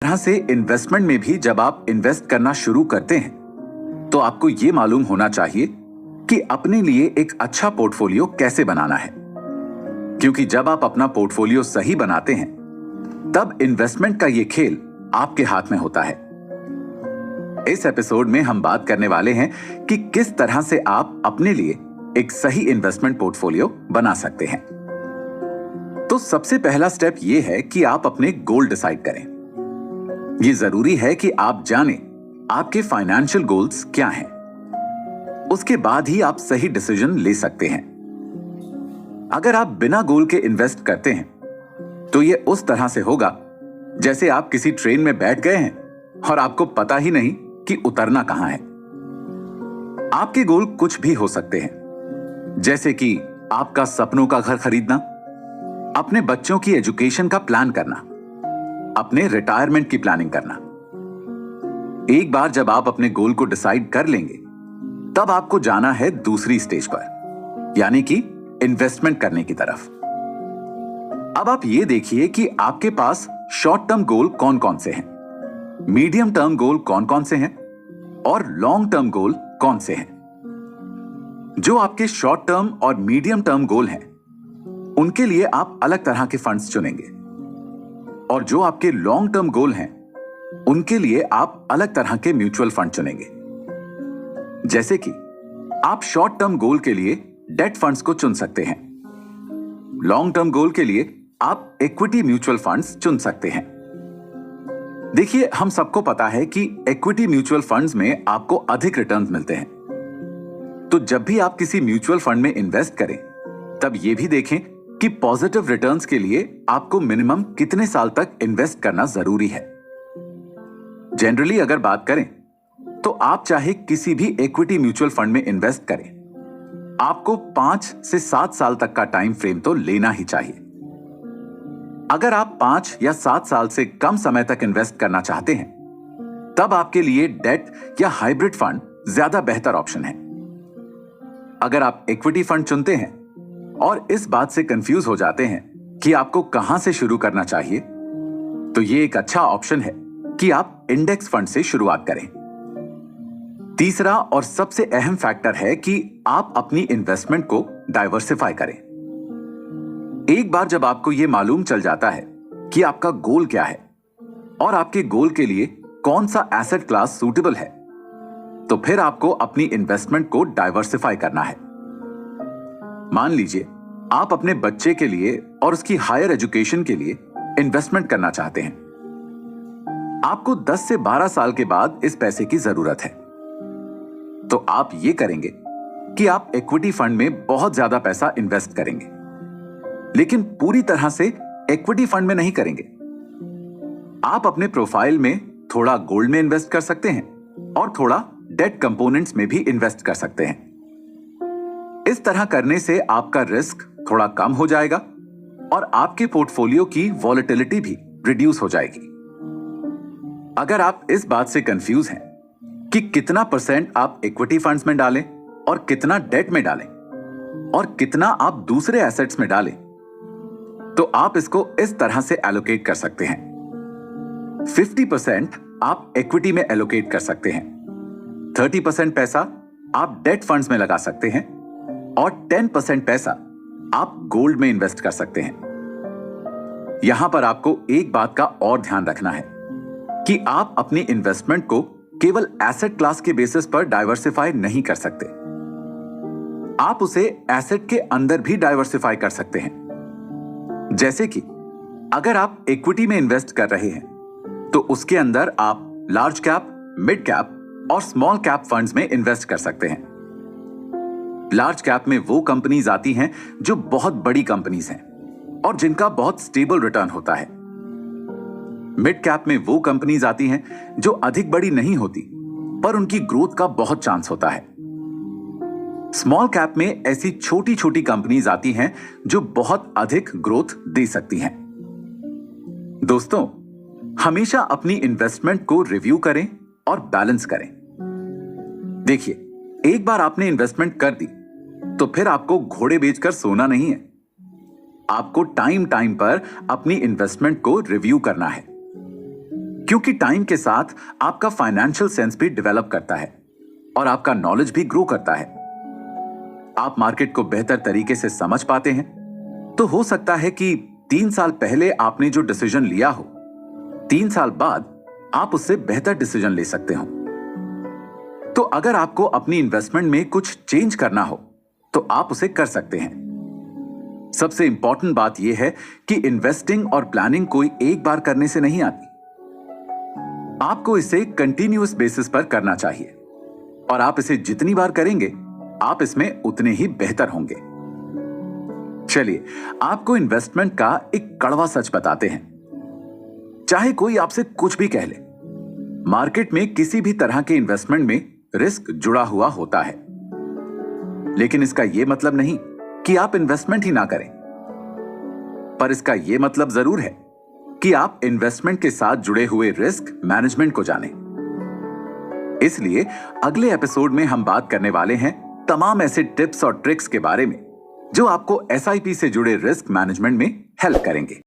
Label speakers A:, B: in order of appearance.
A: तरह से इन्वेस्टमेंट में भी जब आप इन्वेस्ट करना शुरू करते हैं तो आपको यह मालूम होना चाहिए कि अपने लिए एक अच्छा पोर्टफोलियो कैसे बनाना है, क्योंकि जब आप अपना पोर्टफोलियो सही बनाते हैं तब इन्वेस्टमेंट का यह खेल आपके हाथ में होता है। इस एपिसोड में हम बात करने वाले हैं कि किस तरह से आप अपने लिए एक सही इन्वेस्टमेंट पोर्टफोलियो बना सकते हैं। तो सबसे पहला स्टेप यह है कि आप अपने गोल डिसाइड करें। यह जरूरी है कि आप जानें आपके फाइनेंशियल गोल्स क्या हैं। उसके बाद ही आप सही डिसीजन ले सकते हैं। अगर आप बिना गोल के इन्वेस्ट करते हैं तो यह उस तरह से होगा जैसे आप किसी ट्रेन में बैठ गए हैं और आपको पता ही नहीं कि उतरना कहां है। आपके गोल कुछ भी हो सकते हैं, जैसे कि आपका सपनों का घर खरीदना, अपने बच्चों की एजुकेशन का प्लान करना, अपने रिटायरमेंट की प्लानिंग करना। एक बार जब आप अपने गोल को डिसाइड कर लेंगे तब आपको जाना है दूसरी स्टेज पर, यानी कि इन्वेस्टमेंट करने की तरफ। अब आप ये देखिए कि आपके पास शॉर्ट टर्म गोल कौन कौन से हैं, मीडियम टर्म गोल कौन कौन से हैं और लॉन्ग टर्म गोल कौन से हैं। जो आपके शॉर्ट टर्म और मीडियम टर्म गोल हैं उनके लिए आप अलग तरह के फंड्स चुनेंगे, और जो आपके लॉन्ग टर्म गोल हैं उनके लिए आप अलग तरह के म्यूचुअल फंड चुनेंगे। जैसे कि आप शॉर्ट टर्म गोल के लिए डेट फंड्स को चुन सकते हैं, लॉन्ग टर्म गोल के लिए आप इक्विटी म्यूचुअल फंड्स चुन सकते हैं। देखिए, हम सबको पता है कि इक्विटी म्यूचुअल फंड्स में आपको अधिक रिटर्न्स मिलते हैं। तो जब भी आप किसी म्यूचुअल फंड में इन्वेस्ट करें तब यह भी देखें कि पॉजिटिव रिटर्न्स के लिए आपको मिनिमम कितने साल तक इन्वेस्ट करना जरूरी है। जनरली अगर बात करें तो आप चाहे किसी भी इक्विटी म्यूचुअल फंड में इन्वेस्ट करें, आपको 5 से 7 साल तक का टाइम फ्रेम तो लेना ही चाहिए। अगर आप 5 या 7 साल से कम समय तक इन्वेस्ट करना चाहते हैं तब आपके लिए डेट या हाइब्रिड फंड ज्यादा बेहतर ऑप्शन है। अगर आप इक्विटी फंड चुनते हैं और इस बात से कंफ्यूज हो जाते हैं कि आपको कहां से शुरू करना चाहिए, तो यह एक अच्छा ऑप्शन है कि आप इंडेक्स फंड से शुरुआत करें। तीसरा और सबसे अहम फैक्टर है कि आप अपनी इन्वेस्टमेंट को डाइवर्सिफाई करें। एक बार जब आपको यह मालूम चल जाता है कि आपका गोल क्या है और आपके गोल के लिए कौन सा एसेट क्लास सूटेबल है, तो फिर आपको अपनी इन्वेस्टमेंट को डाइवर्सिफाई करना है। मान लीजिए आप अपने बच्चे के लिए और उसकी हायर एजुकेशन के लिए इन्वेस्टमेंट करना चाहते हैं। आपको 10 से 12 साल के बाद इस पैसे की जरूरत है, तो आप ये करेंगे कि आप इक्विटी फंड में बहुत ज्यादा पैसा इन्वेस्ट करेंगे, लेकिन पूरी तरह से इक्विटी फंड में नहीं करेंगे। आप अपने प्रोफाइल में थोड़ा गोल्ड में इन्वेस्ट कर सकते हैं और थोड़ा डेट कंपोनेंट्स में भी इन्वेस्ट कर सकते हैं। इस तरह करने से आपका रिस्क थोड़ा कम हो जाएगा और आपके पोर्टफोलियो की वॉलेटिलिटी भी रिड्यूस हो जाएगी। अगर आप इस बात से कंफ्यूज हैं कि कितना % आप इक्विटी फंड्स में डालें और कितना डेट में डालें और कितना आप दूसरे एसेट्स में डालें, तो आप इसको इस तरह से एलोकेट कर सकते हैं। 50% आप इक्विटी में एलोकेट कर सकते हैं, 30% पैसा आप डेट फंड्स में लगा सकते हैं और 10% पैसा आप गोल्ड में इन्वेस्ट कर सकते हैं। यहां पर आपको एक बात का और ध्यान रखना है कि आप अपनी इन्वेस्टमेंट को केवल एसेट क्लास के बेसिस पर डाइवर्सिफाई नहीं कर सकते। आप उसे एसेट के अंदर भी डाइवर्सिफाई कर सकते हैं। जैसे कि अगर आप इक्विटी में इन्वेस्ट कर रहे हैं तो उसके अंदर आप लार्ज कैप, मिड कैप और स्मॉल कैप फंड्स में इन्वेस्ट कर सकते हैं। लार्ज कैप में वो कंपनीज आती हैं जो बहुत बड़ी कंपनीज हैं और जिनका बहुत स्टेबल रिटर्न होता है। मिड कैप में वो कंपनीज आती हैं जो अधिक बड़ी नहीं होती पर उनकी ग्रोथ का बहुत चांस होता है। स्मॉल कैप में ऐसी छोटी छोटी कंपनीज आती हैं जो बहुत अधिक ग्रोथ दे सकती हैं। दोस्तों, हमेशा अपनी इन्वेस्टमेंट को रिव्यू करें और बैलेंस करें। देखिए, एक बार आपने इन्वेस्टमेंट कर दी तो फिर आपको घोड़े बेचकर सोना नहीं है। आपको टाइम टाइम पर अपनी इन्वेस्टमेंट को रिव्यू करना है, क्योंकि टाइम के साथ आपका फाइनेंशियल सेंस भी डेवलप करता है और आपका नॉलेज भी ग्रो करता है। आप मार्केट को बेहतर तरीके से समझ पाते हैं। तो हो सकता है कि 3 साल पहले आपने जो डिसीजन लिया हो, 3 साल बाद आप उससे बेहतर डिसीजन ले सकते हो। तो अगर आपको अपनी इन्वेस्टमेंट में कुछ चेंज करना हो तो आप उसे कर सकते हैं। सबसे इंपॉर्टेंट बात यह है कि इन्वेस्टिंग और प्लानिंग कोई एक बार करने से नहीं आती। आपको इसे कंटिन्यूअस बेसिस पर करना चाहिए और आप इसे जितनी बार करेंगे आप इसमें उतने ही बेहतर होंगे। चलिए आपको इन्वेस्टमेंट का एक कड़वा सच बताते हैं। चाहे कोई आपसे कुछ भी कह ले, मार्केट में किसी भी तरह के इन्वेस्टमेंट में रिस्क जुड़ा हुआ होता है, लेकिन इसका यह मतलब नहीं कि आप इन्वेस्टमेंट ही ना करें। पर इसका यह मतलब जरूर है कि आप इन्वेस्टमेंट के साथ जुड़े हुए रिस्क मैनेजमेंट को जानें। इसलिए अगले एपिसोड में हम बात करने वाले हैं तमाम ऐसे टिप्स और ट्रिक्स के बारे में जो आपको एसआईपी से जुड़े रिस्क मैनेजमेंट में हेल्प करेंगे।